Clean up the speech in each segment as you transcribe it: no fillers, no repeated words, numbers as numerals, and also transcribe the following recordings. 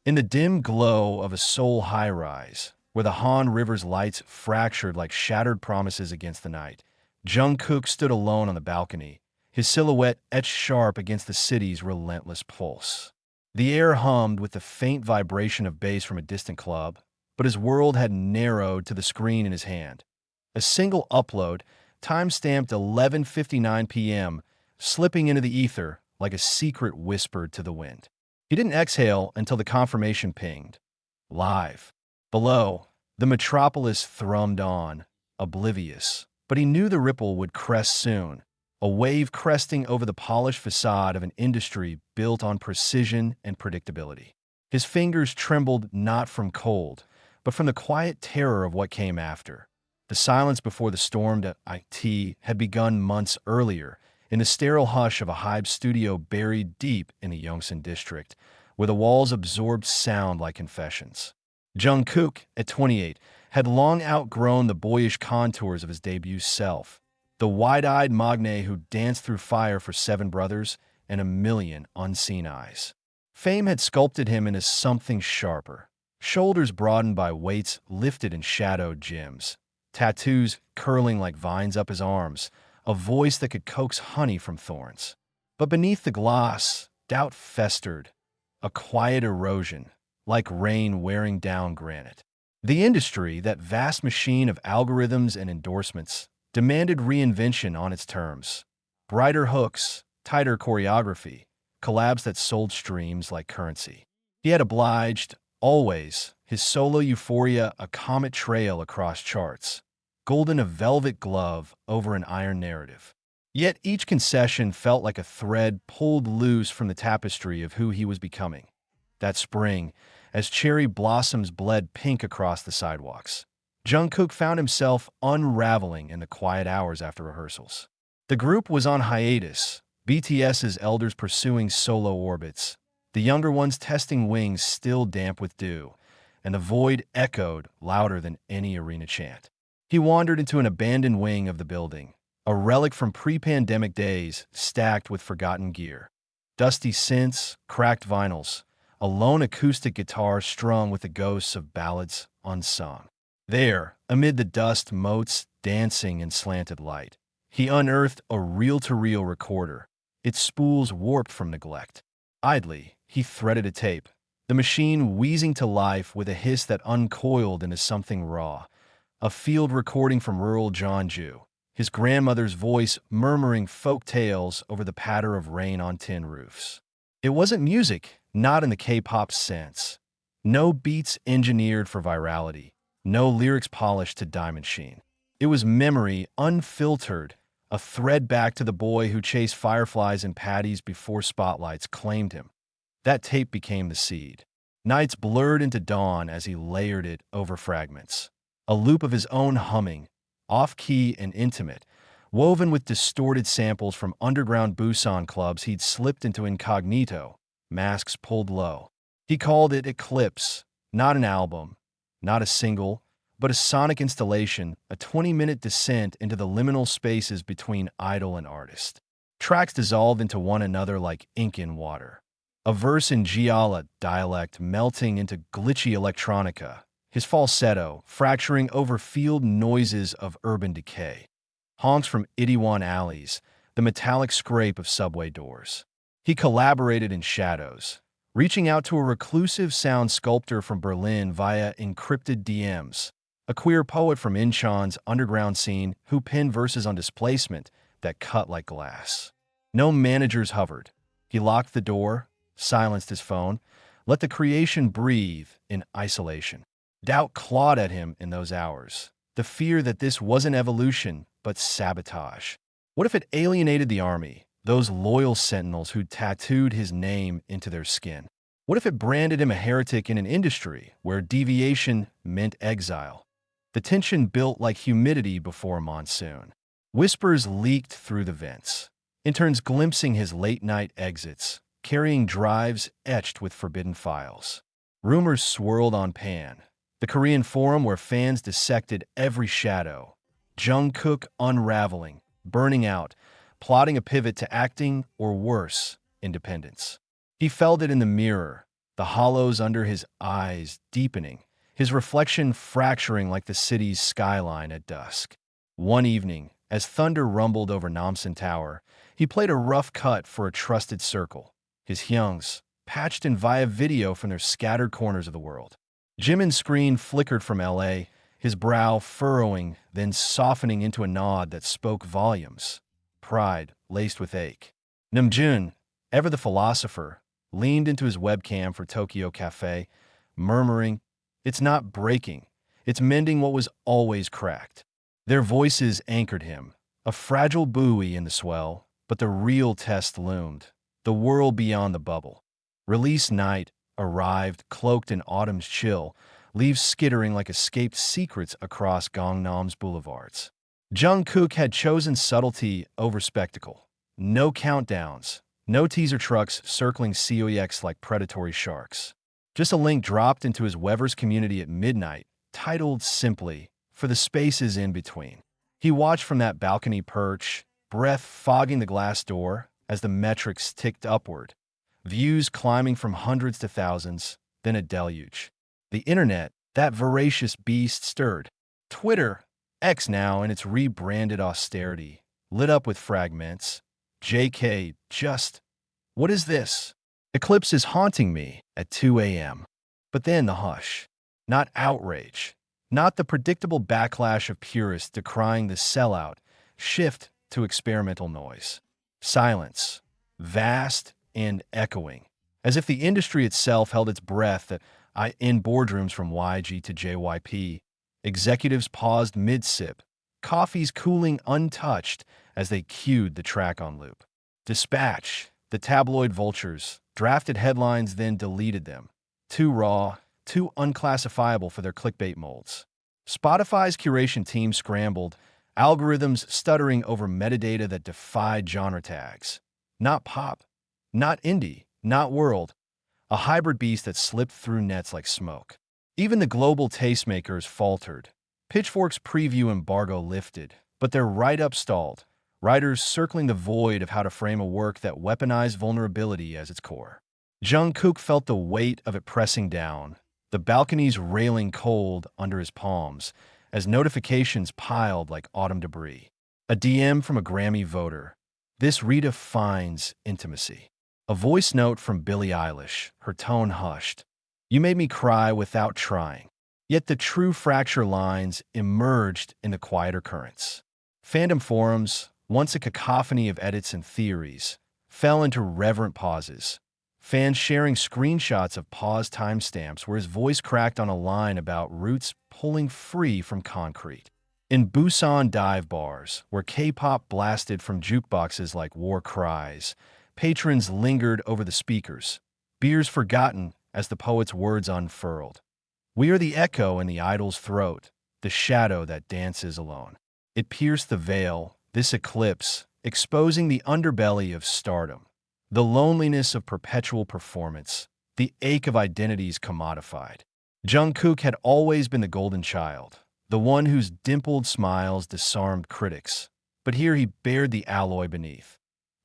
In the dim glow of a Seoul high-rise, where the Han River's lights fractured like shattered promises against the night, Jungkook stood alone on the balcony, his silhouette etched sharp against the city's relentless pulse. The air hummed with the faint vibration of bass from a distant club, but his world had narrowed to the screen in his hand. A single upload, time-stamped 11:59 p.m., slipping into the ether like a secret whispered to the wind. He didn't exhale until the confirmation pinged. Live. Below, the metropolis thrummed on, oblivious. But he knew the ripple would crest soon, a wave cresting over the polished facade of an industry built on precision and predictability. His fingers trembled not from cold, but from the quiet terror of what came after. The silence before the storm to IT had begun months earlier, in the sterile hush of a Hybe studio buried deep in the Yongsan district, where the walls absorbed sound like confessions. Jungkook, at 28, had long outgrown the boyish contours of his debut self, the wide-eyed magne who danced through fire for seven brothers and a million unseen eyes. Fame had sculpted him into something sharper, shoulders broadened by weights lifted in shadowed gyms, tattoos curling like vines up his arms, a voice that could coax honey from thorns. But beneath the gloss, doubt festered, a quiet erosion, like rain wearing down granite. The industry, that vast machine of algorithms and endorsements, demanded reinvention on its terms. Brighter hooks, tighter choreography, collabs that sold streams like currency. He had obliged, always, his solo euphoria a comet trail across charts, golden a velvet glove over an iron narrative. Yet each concession felt like a thread pulled loose from the tapestry of who he was becoming. That spring, as cherry blossoms bled pink across the sidewalks, Jungkook found himself unraveling in the quiet hours after rehearsals. The group was on hiatus, BTS's elders pursuing solo orbits, the younger ones testing wings still damp with dew, and the void echoed louder than any arena chant. He wandered into an abandoned wing of the building, a relic from pre-pandemic days stacked with forgotten gear. Dusty synths, cracked vinyls, a lone acoustic guitar strung with the ghosts of ballads unsung. There, amid the dust motes dancing in slanted light, he unearthed a reel-to-reel recorder, its spools warped from neglect. Idly, he threaded a tape, the machine wheezing to life with a hiss that uncoiled into something raw, a field recording from rural Jeonju, his grandmother's voice murmuring folk tales over the patter of rain on tin roofs. It wasn't music, not in the K-pop sense. No beats engineered for virality, no lyrics polished to diamond sheen. It was memory, unfiltered, a thread back to the boy who chased fireflies and patties before spotlights claimed him. That tape became the seed. Nights blurred into dawn as he layered it over fragments. A loop of his own humming, off-key and intimate, woven with distorted samples from underground Busan clubs he'd slipped into incognito, masks pulled low. He called it Eclipse, not an album, not a single, but a sonic installation, a 20-minute descent into the liminal spaces between idol and artist. Tracks dissolved into one another like ink in water. A verse in Giala dialect melting into glitchy electronica, his falsetto fracturing over field noises of urban decay. Honks from Itaewon alleys, the metallic scrape of subway doors. He collaborated in shadows, reaching out to a reclusive sound sculptor from Berlin via encrypted DMs, a queer poet from Incheon's underground scene who penned verses on displacement that cut like glass. No managers hovered. He locked the door, silenced his phone, let the creation breathe in isolation. Doubt clawed at him in those hours, the fear that this wasn't evolution, but sabotage. What if it alienated the army, those loyal sentinels who'd tattooed his name into their skin? What if it branded him a heretic in an industry where deviation meant exile? The tension built like humidity before a monsoon. Whispers leaked through the vents, interns glimpsing his late-night exits, carrying drives etched with forbidden files. Rumors swirled on Pan, the Korean forum where fans dissected every shadow. Jungkook unraveling, burning out, plotting a pivot to acting or worse, independence. He felt it in the mirror, the hollows under his eyes deepening, his reflection fracturing like the city's skyline at dusk. One evening, as thunder rumbled over Namsan Tower, he played a rough cut for a trusted circle, his hyungs, patched in via video from their scattered corners of the world. Jimin's screen flickered from LA, his brow furrowing, then softening into a nod that spoke volumes. Pride laced with ache. Namjoon, ever the philosopher, leaned into his webcam for Tokyo Cafe, murmuring, "It's not breaking, it's mending what was always cracked." Their voices anchored him, a fragile buoy in the swell, but the real test loomed, the world beyond the bubble. Release night arrived, cloaked in autumn's chill, leaves skittering like escaped secrets across Gangnam's boulevards. Jungkook had chosen subtlety over spectacle. No countdowns, no teaser trucks circling COEX like predatory sharks. Just a link dropped into his Weverse community at midnight, titled simply, "For the Spaces in Between." He watched from that balcony perch, breath fogging the glass door as the metrics ticked upward. Views climbing from hundreds to thousands, then a deluge. The internet, that voracious beast, stirred. Twitter, X now in its rebranded austerity, lit up with fragments. JK, just, what is this? Eclipse is haunting me at 2 a.m. But then the hush. Not outrage. Not the predictable backlash of purists decrying the sellout. Shift to experimental noise. Silence. Vast and echoing. As if the industry itself held its breath in boardrooms from YG to JYP. Executives paused mid-sip. Coffees cooling untouched as they cued the track on loop. Dispatch. The tabloid vultures drafted headlines, then deleted them. Too raw, too unclassifiable for their clickbait molds. Spotify's curation team scrambled, algorithms stuttering over metadata that defied genre tags. Not pop, not indie, not world. A hybrid beast that slipped through nets like smoke. Even the global tastemakers faltered. Pitchfork's preview embargo lifted, but their write-up stalled. Writers circling the void of how to frame a work that weaponized vulnerability as its core. Jungkook felt the weight of it pressing down, the balconies railing cold under his palms, as notifications piled like autumn debris. A DM from a Grammy voter. This redefines intimacy. A voice note from Billie Eilish, her tone hushed. You made me cry without trying. Yet the true fracture lines emerged in the quieter currents. Fandom forums, once a cacophony of edits and theories, fell into reverent pauses. Fans sharing screenshots of paused timestamps where his voice cracked on a line about roots pulling free from concrete. In Busan dive bars, where K-pop blasted from jukeboxes like war cries, patrons lingered over the speakers, beers forgotten as the poet's words unfurled. We are the echo in the idol's throat, the shadow that dances alone. It pierced the veil, this eclipse, exposing the underbelly of stardom, the loneliness of perpetual performance, the ache of identities commodified. Jungkook had always been the golden child, the one whose dimpled smiles disarmed critics. But here he bared the alloy beneath.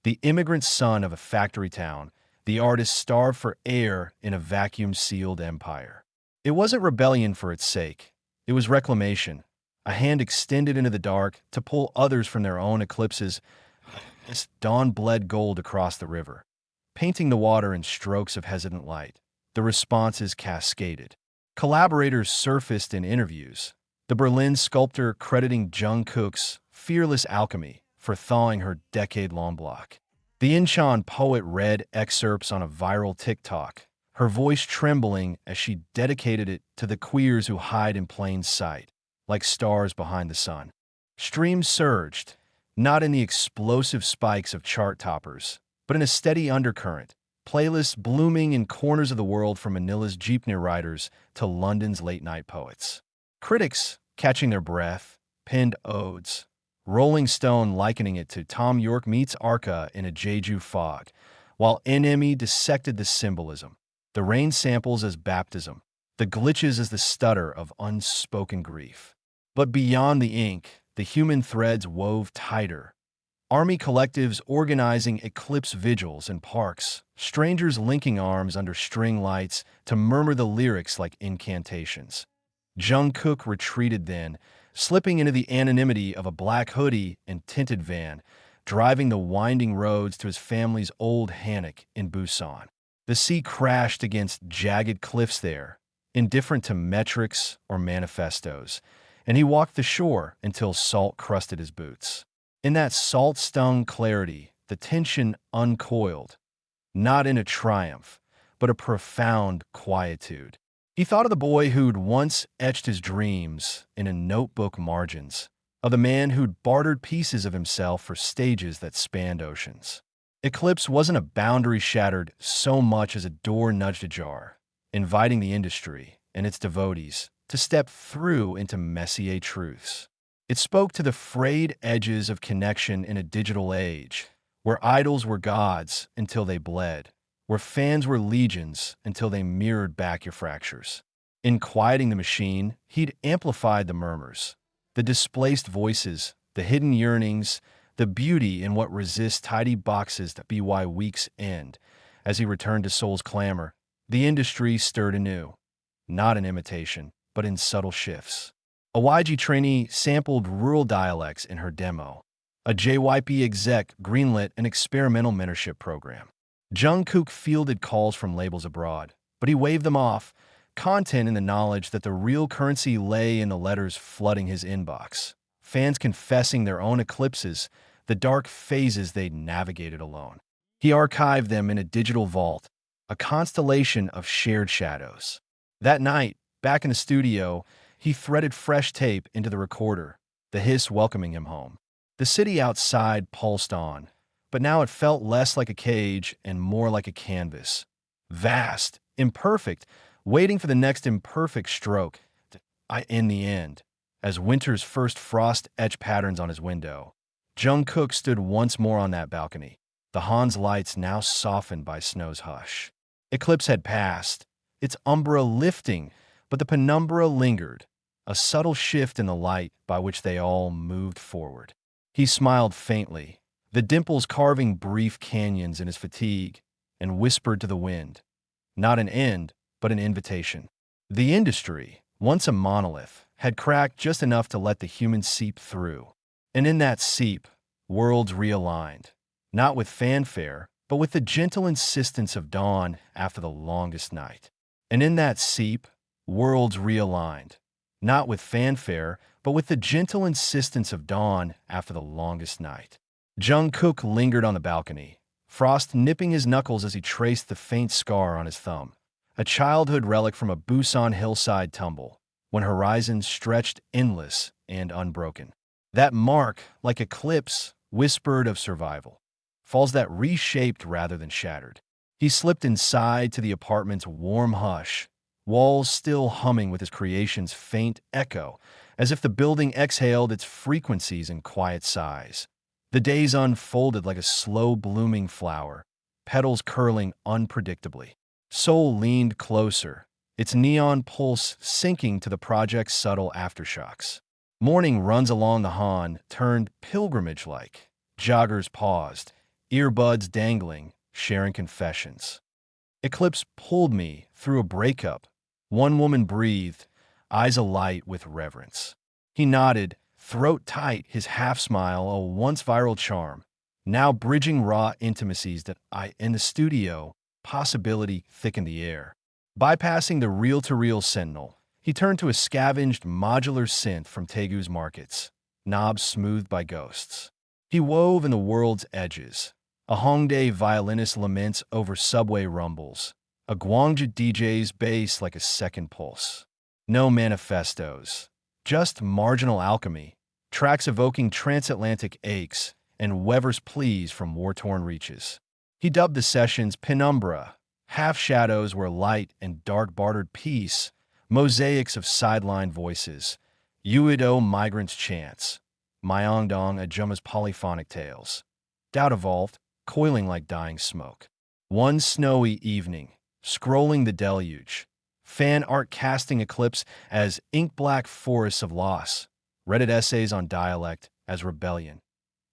The immigrant son of a factory town, the artist starved for air in a vacuum-sealed empire. It wasn't rebellion for its sake. It was reclamation, a hand extended into the dark to pull others from their own eclipses. As dawn bled gold across the river, painting the water in strokes of hesitant light. The responses cascaded. Collaborators surfaced in interviews. The Berlin sculptor crediting Jungkook's fearless alchemy for thawing her decade-long block. The Incheon poet read excerpts on a viral TikTok, her voice trembling as she dedicated it to the queers who hide in plain sight, like stars behind the sun. Streams surged, not in the explosive spikes of chart toppers, but in a steady undercurrent, playlists blooming in corners of the world from Manila's jeepney riders to London's late-night poets. Critics, catching their breath, penned odes, Rolling Stone likening it to Tom York meets Arca in a Jeju fog, while NME dissected the symbolism, the rain samples as baptism, the glitches as the stutter of unspoken grief. But beyond the ink, the human threads wove tighter. Army collectives organizing eclipse vigils in parks, strangers linking arms under string lights to murmur the lyrics like incantations. Jungkook retreated then, slipping into the anonymity of a black hoodie and tinted van, driving the winding roads to his family's old hammock in Busan. The sea crashed against jagged cliffs there, indifferent to metrics or manifestos, and he walked the shore until salt crusted his boots. In that salt-stung clarity, the tension uncoiled, not in a triumph, but a profound quietude. He thought of the boy who'd once etched his dreams in a notebook margins, of the man who'd bartered pieces of himself for stages that spanned oceans. Eclipse wasn't a boundary shattered so much as a door nudged ajar, inviting the industry and its devotees to step through into Messier truths. It spoke to the frayed edges of connection in a digital age, where idols were gods until they bled, where fans were legions until they mirrored back your fractures. In quieting the machine, he'd amplified the murmurs, the displaced voices, the hidden yearnings, the beauty in what resists tidy boxes that be why weeks end. As he returned to Soul's clamor, the industry stirred anew, not in imitation, but in subtle shifts. A YG trainee sampled rural dialects in her demo. A JYP exec greenlit an experimental mentorship program. Jungkook fielded calls from labels abroad, but he waved them off, content in the knowledge that the real currency lay in the letters flooding his inbox. Fans confessing their own eclipses, the dark phases they'd navigated alone. He archived them in a digital vault, a constellation of shared shadows. That night, back in the studio, he threaded fresh tape into the recorder, the hiss welcoming him home. The city outside pulsed on, but now it felt less like a cage and more like a canvas. Vast, imperfect, waiting for the next imperfect stroke. In the end, as winter's first frost etched patterns on his window, Jungkook stood once more on that balcony, the Han's lights now softened by snow's hush. Eclipse had passed, its umbra lifting, but the penumbra lingered, a subtle shift in the light by which they all moved forward. He smiled faintly, the dimples carving brief canyons in his fatigue, and whispered to the wind, not an end, but an invitation. The industry, once a monolith, had cracked just enough to let the human seep through. And in that seep, worlds realigned, not with fanfare, but with the gentle insistence of dawn after the longest night. And in that seep, worlds realigned, not with fanfare, but with the gentle insistence of dawn after the longest night. Jungkook lingered on the balcony, frost nipping his knuckles as he traced the faint scar on his thumb, a childhood relic from a Busan hillside tumble, when horizons stretched endless and unbroken. That mark, like eclipse, whispered of survival, falls that reshaped rather than shattered. He slipped inside to the apartment's warm hush, walls still humming with his creation's faint echo, as if the building exhaled its frequencies in quiet sighs. The days unfolded like a slow-blooming flower, petals curling unpredictably. Soul leaned closer, its neon pulse sinking to the project's subtle aftershocks. Morning runs along the Han turned pilgrimage-like. Joggers paused, earbuds dangling, sharing confessions. Eclipse pulled me through a breakup. One woman breathed, eyes alight with reverence. He nodded, throat tight, his half-smile a once-viral charm. Now bridging raw intimacies that in the studio, possibility thickened the air. Bypassing the reel-to-reel sentinel, he turned to a scavenged modular synth from Taegu's markets, knobs smoothed by ghosts. He wove in the world's edges. A Hongdae violinist laments over subway rumbles, a Gwangju DJ's bass like a second pulse. No manifestos, just marginal alchemy, tracks evoking transatlantic aches and Weber's pleas from war-torn reaches. He dubbed the sessions penumbra, half shadows where light and dark bartered peace, mosaics of sideline voices, Uido migrants' chants, Myeongdong Ajuma's polyphonic tales. Doubt evolved, coiling like dying smoke. One snowy evening, scrolling the deluge, fan art casting eclipse as ink-black forests of loss, Reddit essays on dialect as rebellion.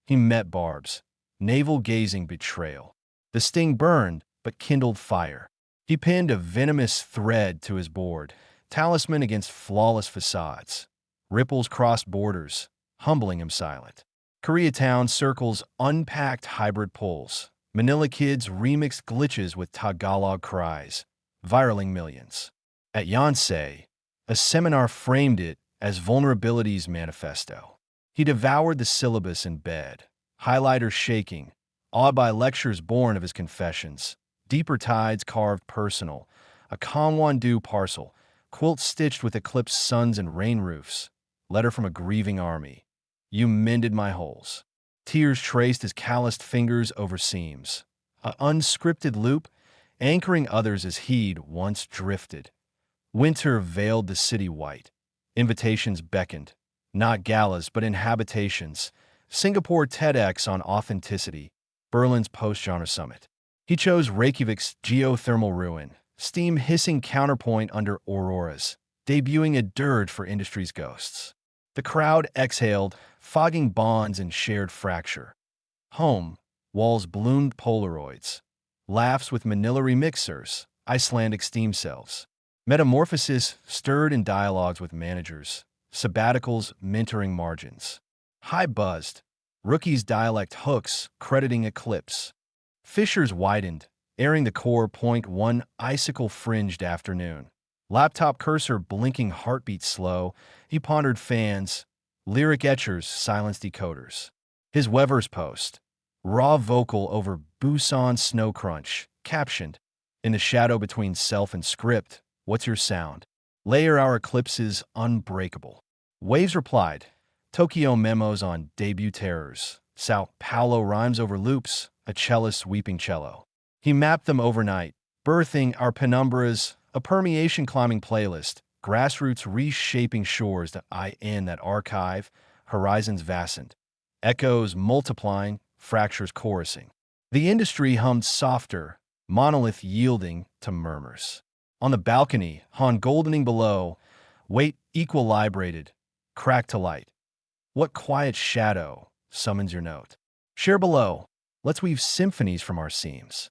He met barbs, navel-gazing betrayal. The sting burned, but kindled fire. He pinned a venomous thread to his board, talisman against flawless facades. Ripples crossed borders, humbling him silent. Koreatown circles unpacked hybrid poles. Manila kids remixed glitches with Tagalog cries, viraling millions. At Yonsei, a seminar framed it as Vulnerability's Manifesto. He devoured the syllabus in bed, highlighters shaking, awed by lectures born of his confessions, deeper tides carved personal, a Kamwandu parcel, quilt stitched with eclipse suns and rain roofs, letter from a grieving army. You mended my holes. Tears traced his calloused fingers over seams. A unscripted loop, anchoring others as he'd once drifted. Winter veiled the city white. Invitations beckoned. Not galas, but inhabitations. Singapore TEDx on authenticity. Berlin's post-genre summit. He chose Reykjavik's geothermal ruin, steam hissing counterpoint under auroras, debuting a dirge for industry's ghosts. The crowd exhaled, fogging bonds and shared fracture. Home, walls bloomed Polaroids. Laughs with Manila remixers, Icelandic steam cells. Metamorphosis stirred in dialogues with managers. Sabbaticals mentoring margins. High buzzed. Rookies dialect hooks crediting eclipse. Fissures widened, airing the core. One icicle-fringed afternoon. Laptop cursor blinking heartbeat slow. He pondered fans. Lyric etchers silenced decoders. His Wever's post. Raw vocal over Busan snow crunch. Captioned. In the shadow between self and script, what's your sound? Layer our eclipses unbreakable. Waves replied. Tokyo memos on debut terrors. Sao Paulo rhymes over loops, a cellist weeping cello. He mapped them overnight, birthing our penumbras, a permeation climbing playlist, grassroots reshaping shores that in that archive, horizons vacant. Echoes multiplying, fractures chorusing. The industry hummed softer, monolith yielding to murmurs. On the balcony, Han goldening below, weight equilibrated, cracked to light. What quiet shadow summons your note? Share below. Let's weave symphonies from our seams.